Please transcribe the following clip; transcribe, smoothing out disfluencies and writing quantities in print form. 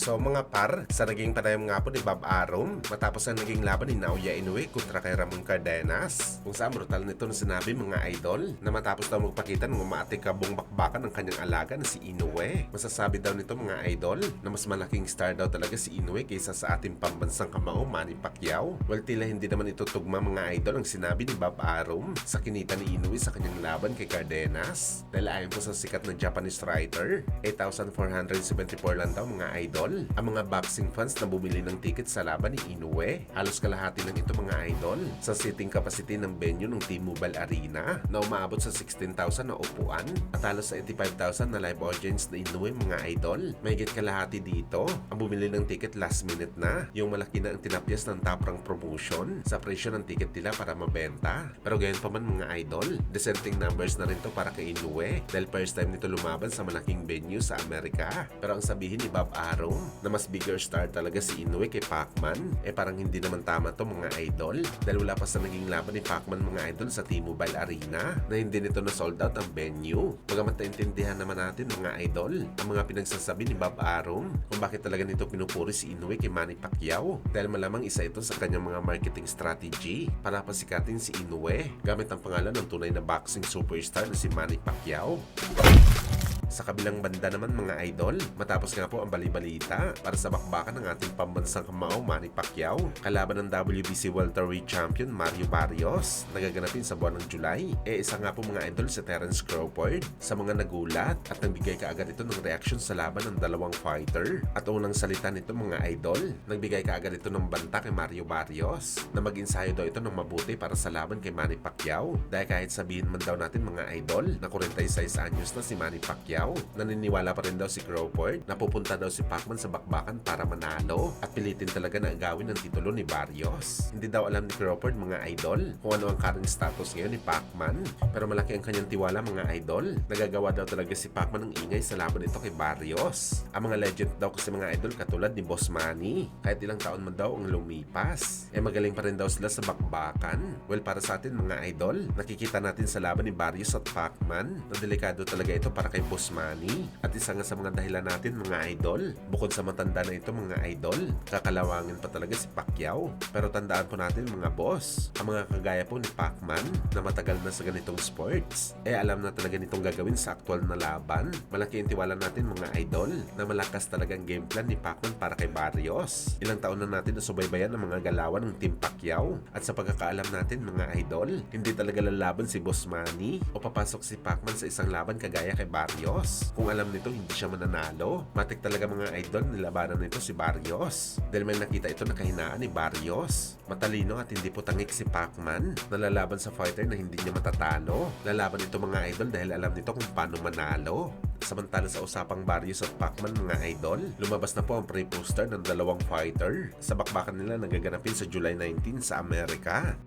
So mga par, sa naging panayam nga po ni Bob Arum matapos ang naging laban ni Naoya Inoue kontra kay Ramon Cardenas, kung saan brutal nito na sinabi mga idol na matapos daw magpakita ng umaatikabong bakbakan ng kanyang alaga na si Inoue. Masasabi daw nito mga idol na mas malaking star daw talaga si Inoue kaysa sa ating pambansang kamao Manny Pacquiao. Well, tila hindi naman ito tugma mga idol ang sinabi ni Bob Arum sa kinita ni Inoue sa kanyang laban kay Cardenas. Dahil ayon po sa sikat na Japanese writer, 8,474 lang daw mga idol ang mga boxing fans na bumili ng ticket sa laban ni Inoue. Halos kalahati lang ito mga idol sa seating capacity ng venue ng T-Mobile Arena na umaabot sa 16,000 na upuan at halos sa 85,000 na live audience na Inoue mga idol. Mahigit kalahati dito ang bumili ng ticket last minute na, yung malaki na ang tinapyas ng top rank promotion sa presyo ng ticket nila para mabenta. Pero gayon pa man mga idol, dissenting numbers na rin to para kay Inoue dahil first time nito lumaban sa malaking venue sa Amerika. Pero ang sabihin ni Bob Arum na mas bigger star talaga si Inoue kay Pacman, parang hindi naman tama to mga idol dahil wala pa sa naging laban ni Pacman mga idol sa T-Mobile Arena na hindi nito na sold out ang venue. Bagamat naintindihan naman natin mga idol ang mga pinagsasabi ni Bob Arum kung bakit talaga nito pinupuri si Inoue kay Manny Pacquiao dahil malamang isa ito sa kanyang mga marketing strategy para pasikatin si Inoue gamit ang pangalan ng tunay na boxing superstar na si Manny Pacquiao. Sa kabilang banda naman mga idol, matapos nga po ang balibalita para sa bakbakan ng ating pambansang kamao Manny Pacquiao kalaban ng WBC welterweight champion Mario Barrios nagaganapin sa buwan ng July, isa nga po mga idol si Terence Crawford sa mga nagulat at nagbigay kaagad ito ng reaksyon sa laban ng dalawang fighter. At unang salita nito mga idol, nagbigay kaagad ito ng banta kay Mario Barrios na mag-ensayo daw ito ng mabuti para sa laban kay Manny Pacquiao dahil kahit sabihin man daw natin mga idol na 46 anyos na si Manny Pacquiao, naniniwala pa rin daw si Crawford na pupunta daw si Pacman sa bakbakan para manalo at pilitin talaga na agawin ang titulo ni Barrios. Hindi daw alam ni Crawford mga idol kung ano ang current status ngayon ni Pacman, pero malaki ang kanyang tiwala mga idol. Nagagawa daw talaga si Pacman ng ingay sa laban nito kay Barrios. Ang mga legend daw kasi mga idol katulad ni Boss Manny, kahit ilang taon man daw ang lumipas, magaling pa rin daw sila sa bakbakan. Well, para sa atin mga idol, nakikita natin sa laban ni Barrios at Pacman na delikado talaga ito para kay Boss Manny. At isa nga sa mga dahilan natin mga idol, bukod sa matanda na ito mga idol, kakalawangin pa talaga si Pacquiao. Pero tandaan po natin mga boss, ang mga kagaya po ni Pacman na matagal na sa ganitong sports, alam na talaga nitong gagawin sa aktual na laban. Malaki ang tiwala natin mga idol na malakas talagang game plan ni Pacman para kay Barrios. Ilang taon na natin nasubaybayan ang mga galawan ng Team Pacquiao at sa pagkakaalam natin mga idol, hindi talaga lalaban si Boss Manny o papasok si Pacman sa isang laban kagaya kay Barrios kung alam nito hindi siya mananalo. Matik talaga mga idol nilabanan nito si Barrios dahil may nakita ito na kahinaan ni Barrios. Matalino at hindi po tangik si Pacman na lalaban sa fighter na hindi niya matatalo. Lalaban ito mga idol dahil alam nito kung paano manalo. Samantala sa usapang Barrios at Pacman mga idol, lumabas na po ang pre-poster ng dalawang fighter sa bakbakan nila nagaganapin sa July 19 sa Amerika.